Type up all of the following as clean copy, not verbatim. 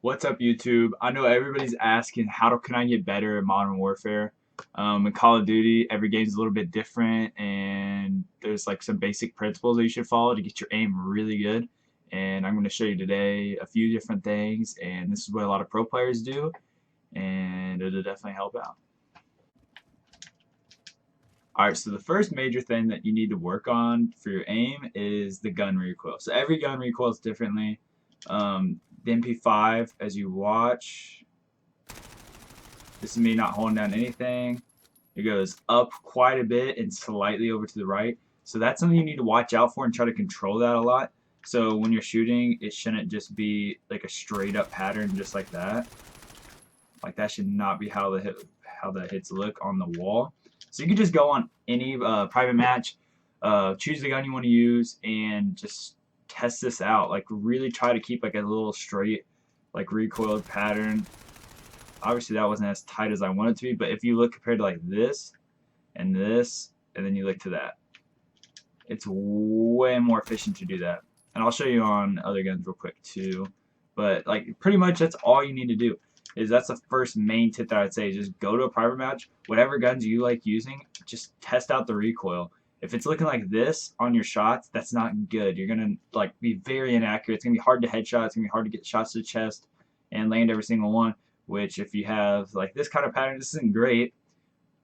What's up, YouTube? I know everybody's asking can I get better at Modern Warfare. In Call of Duty, every game's a little bit different, and there's like some basic principles that you should follow to get your aim really good. And I'm going to show you today a few different things, and this is what a lot of pro players do, and it'll definitely help out. Alright, so the first major thing that you need to work on for your aim is the gun recoil. So every gun recoils differently. The MP5, as you watch, this is me not holding down anything. It goes up quite a bit and slightly over to the right. So that's something you need to watch out for and try to control that a lot. So when you're shooting, it shouldn't just be like a straight up pattern just like that. Like that should not be how the hits look on the wall. So you can just go on any private match, choose the gun you want to use, and just test this out. Like really try to keep like a little straight, like recoiled pattern. Obviously that wasn't as tight as I wanted it to be, but if you look compared to like this, and then you look to that, it's way more efficient to do that. And I'll show you on other guns real quick too. But like pretty much that's all you need to do. That's the first main tip that I'd say is just go to a private match. Whatever guns you like using, just test out the recoil. If it's looking like this on your shots, that's not good. You're gonna like be very inaccurate. It's gonna be hard to headshot. It's gonna be hard to get shots to the chest and land every single one. Which if you have like this kind of pattern, this isn't great.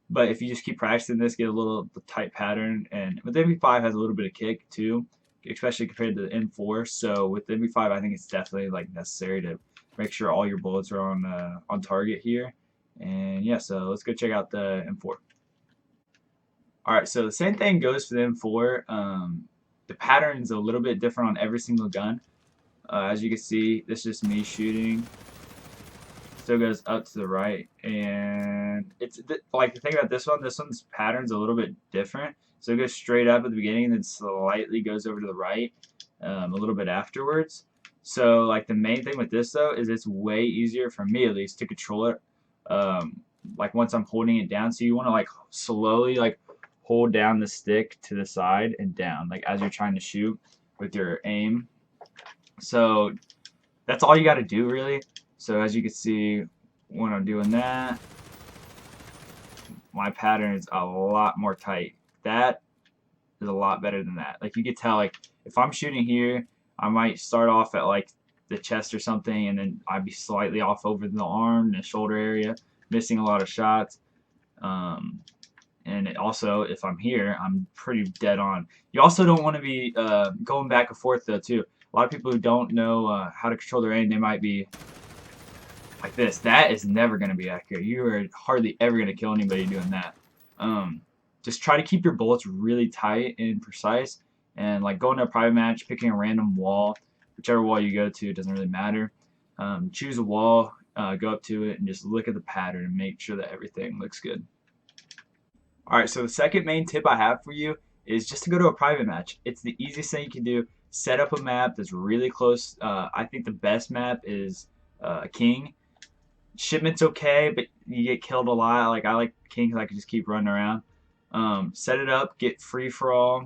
But if you just keep practicing this, get a little tight pattern. And with the MP5 has a little bit of kick too, especially compared to the M4. So with the MP5, I think it's definitely like necessary to make sure all your bullets are on target here. And yeah, so let's go check out the M4. Alright, so the same thing goes for the M4. The pattern is a little bit different on every single gun. As you can see, this is just me shooting. Still goes up to the right, and it's like the thing about this one's pattern's a little bit different. So it goes straight up at the beginning and then slightly goes over to the right a little bit afterwards. So like the main thing with this though is it's way easier for me at least to control it like once I'm holding it down. So you want to like slowly like hold down the stick to the side and down like as you're trying to shoot with your aim. So that's all you got to do really. So as you can see when I'm doing that, my pattern is a lot more tight. That is a lot better than that. Like you could tell like if I'm shooting here, I might start off at like the chest or something, and then I'd be slightly off over the arm and the shoulder area, missing a lot of shots. And also, if I'm here, I'm pretty dead on. You also don't want to be going back and forth though too. A lot of people who don't know how to control their aim, they might be like this. That is never going to be accurate. You are hardly ever going to kill anybody doing that. Just try to keep your bullets really tight and precise. And like going to a private match, picking a random wall, whichever wall you go to, it doesn't really matter. Choose a wall, go up to it, and just look at the pattern and make sure that everything looks good. Alright, so the second main tip I have for you is just to go to a private match. It's the easiest thing you can do. Set up a map that's really close. I think the best map is King. Shipment's okay, but you get killed a lot. Like I like King because I can just keep running around. Set it up, get free for all.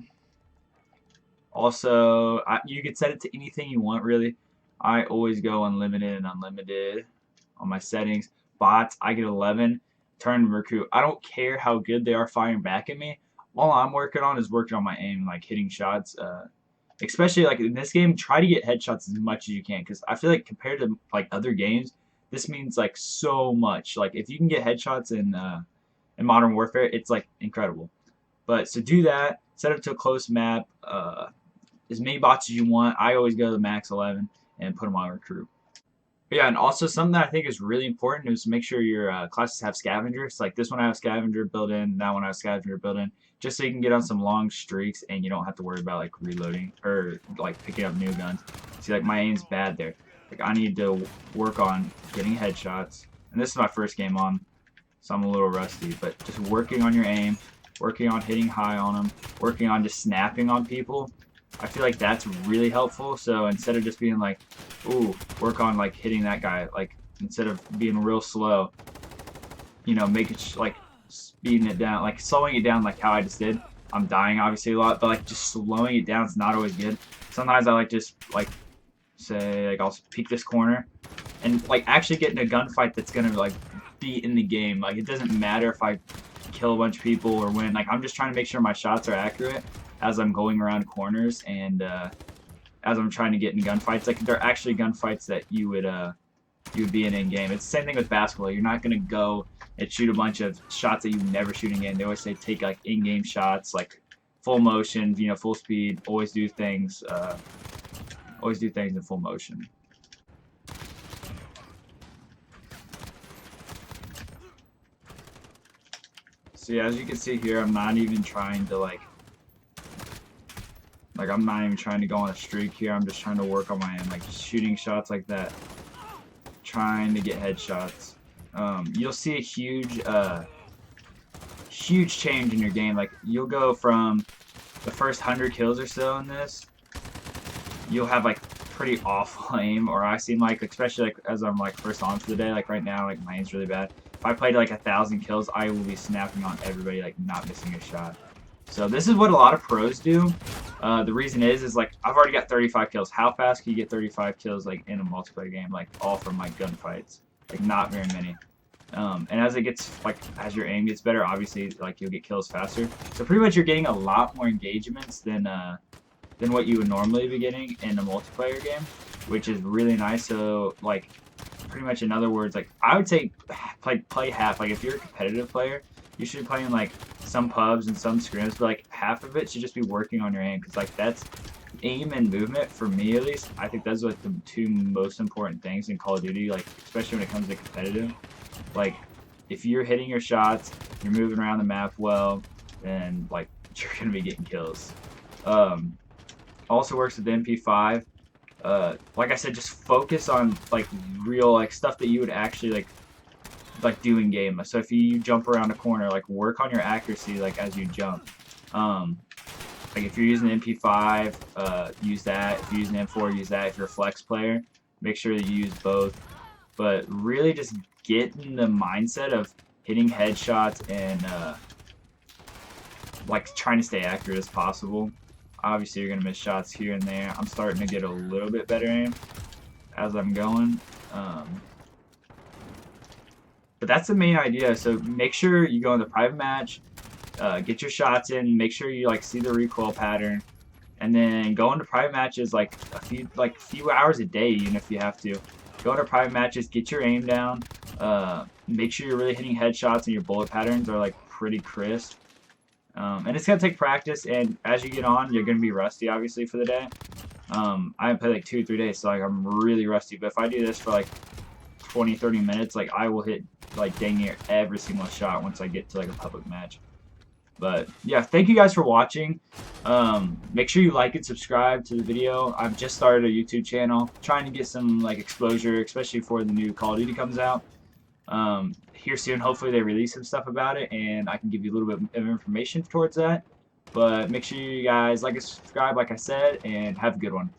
Also, you can set it to anything you want, really. I always go unlimited and unlimited on my settings. Bots, I get 11. Turn recruit. I don't care how good they are firing back at me. All I'm working on is working on my aim, like hitting shots. Especially like in this game, try to get headshots as much as you can, because I feel like compared to like other games, this means like so much. Like if you can get headshots in Modern Warfare, it's like incredible. But so do that. Set it to a close map. As many bots as you want. I always go to the max 11 and put them on recruit. But yeah, and also something that I think is really important is to make sure your classes have scavengers. Like this one I have scavenger built in, that one I have scavenger built in, just so you can get on some long streaks and you don't have to worry about like reloading or like picking up new guns. See, like my aim's bad there. Like I need to work on getting headshots, and this is my first game on, so I'm a little rusty. But just working on your aim, working on hitting high on them, working on just snapping on people. I feel like that's really helpful. So instead of just being like, ooh, work on like hitting that guy, like instead of being real slow, you know, make it like speeding it down, like slowing it down, like how I just did. I'm dying obviously a lot, but like just slowing it down is not always good. Sometimes I like just like say like I'll peek this corner and like actually get in a gunfight that's gonna like be in the game. Like it doesn't matter if I kill a bunch of people or win. Like I'm just trying to make sure my shots are accurate as I'm going around corners and as I'm trying to get in gunfights. Like they're actually gunfights that you would be in game. It's the same thing with basketball. You're not gonna go and shoot a bunch of shots that you never shoot in game. They always say take like in-game shots, like full motion, you know, full speed. Always do things in full motion. So yeah, as you can see here, I'm not even trying to like I'm not even trying to go on a streak here. I'm just trying to work on my end, like shooting shots like that, trying to get headshots. You'll see a huge change in your game. Like you'll go from the first 100 kills or so in this, you'll have like pretty awful aim, or I seem like, especially like as I'm like first on for the day, like right now, like my aim's really bad. If I played like 1,000 kills, I will be snapping on everybody, like not missing a shot. So this is what a lot of pros do. The reason is like I've already got 35 kills. How fast can you get 35 kills like in a multiplayer game? Like all from like gunfights. Like not very many. And as it gets as your aim gets better, obviously like you'll get kills faster. So pretty much you're getting a lot more engagements than what you would normally be getting in a multiplayer game, which is really nice. So like pretty much in other words, like I would say play half. Like if you're a competitive player, you should be playing like some pubs and some scrims, but like half of it should just be working on your aim, because like that's aim and movement for me at least. I think that's like the two most important things in Call of Duty, like especially when it comes to competitive. Like if you're hitting your shots, you're moving around the map well, then like you're gonna be getting kills. Also works with the MP5. Like I said, just focus on like real like stuff that you would actually like do in game. So if you jump around a corner, like work on your accuracy like as you jump. Like if you're using MP5, use that. If you're using M4, use that. If you're a flex player, make sure that you use both. But really just get in the mindset of hitting headshots and like trying to stay accurate as possible. Obviously you're gonna miss shots here and there. I'm starting to get a little bit better aim as I'm going. But that's the main idea. So make sure you go in the private match, get your shots in, make sure you like see the recoil pattern, and then go into private matches like a few hours a day, even if you have to. Go into private matches, get your aim down, make sure you're really hitting headshots and your bullet patterns are like pretty crisp. And it's gonna take practice, and as you get on, you're gonna be rusty obviously for the day. I haven't played like 2 or 3 days, so like I'm really rusty. But if I do this for like 20-30 minutes, like I will hit like dang near every single shot once I get to like a public match. But yeah, thank you guys for watching. Make sure you like and subscribe to the video. I've just started a YouTube channel, trying to get some like exposure, especially before the new Call of Duty comes out. Here soon, hopefully they release some stuff about it, and I can give you a little bit of information towards that. But make sure you guys like and subscribe, like I said, and have a good one.